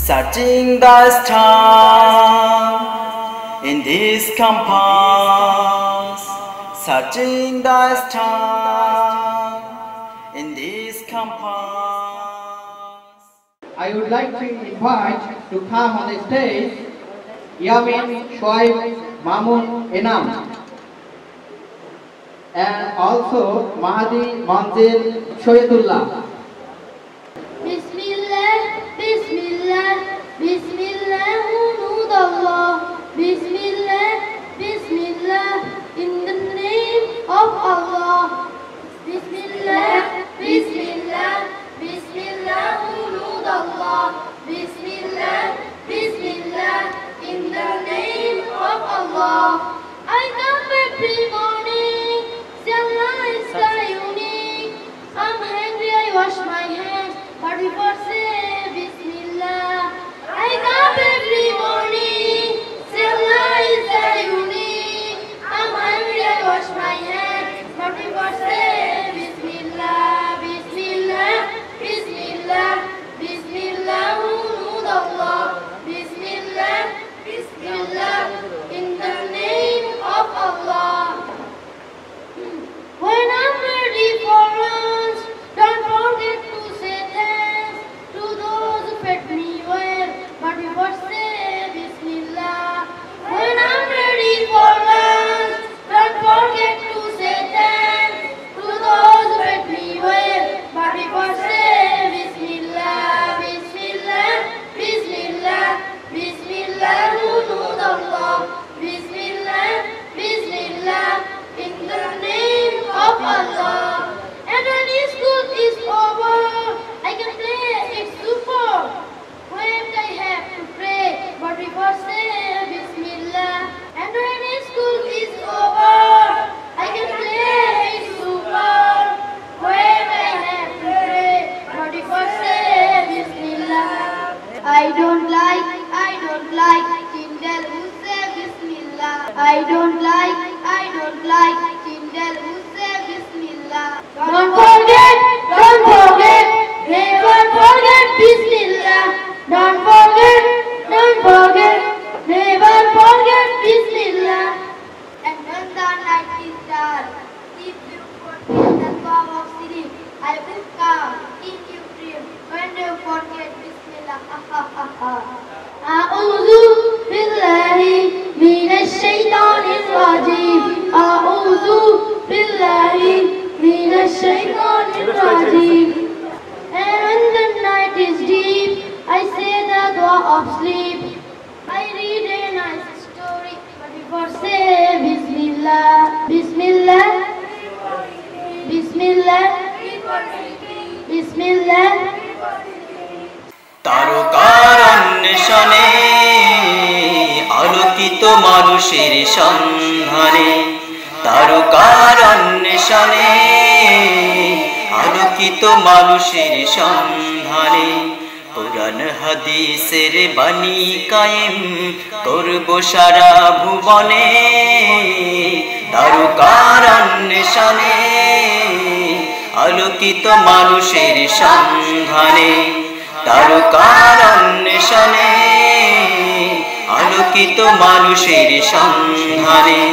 searching the star in this compass, searching the star in this compass. I would like to invite to come on the stage Yamin Shoaib Mamun Enam and also Mahdi Manzil Shoyatullah. Bismillah, Bismillah, Bismillah, Hunud Allah. Bismillah, Bismillah, in the name of Allah. Bismillah, Bismillah, Bismillah, Hunud Allah. Bismillah, Bismillah, in the name of Allah. I come every morning, say Allah is the unique. I'm hungry, I wash my hands, but before say Bismillah. I come every morning, say Allah is the unique. I'm hungry, I wash my hands, but before say Bismillah. Bismillah, Bismillah, Bismillah, Hunud Allah. Bismillah, Bismillah, in the name of Allah. When I'm ready for lunch, don't forget to say thanks to those who fed me well, but before say Bismillah. When I'm ready for lunch, don't forget to say thanks to those who fed me well, but before say Bismillah. Bismillah, Bismillah, Bismillah, Hunud Allah. Bismillah, Bismillah, in the name of Allah. And when school is over, I can play it's super. When I have to pray, but before say Bismillah. And when school is over, I can play it's super. When I have to pray, but before say Bismillah. I don't like Kindle who say Bismillah. I don't like Kindle who say Bismillah. Don't forget, never forget Bismillah. Don't forget, never forget Bismillah. And when the night is dark, if you forget the form of sleep, I will come if you dream. When you forget Bismillah, A'udhu billahi minash shaitanir rajim. A'udhu billahi minash shaitanir rajim. And when the night is deep, I say the dua of sleep. I read a nice story, but before say Bismillah. Bismillah, Bismillah, Bismillah. তারকার অন্বেষণে আলোকিত মানুষের সন্ধানে, তারকার অন্বেষণে আলোকিত মানুষের সন্ধানে, কোরআন হাদিসের বাণী কায়েম করব সারা ভুবনে। তারকার অন্বেষণে আলোকিত মানুষের সন্ধানে, তারকার অন্বেষণে আলোকিত মানুষের সন্ধানে।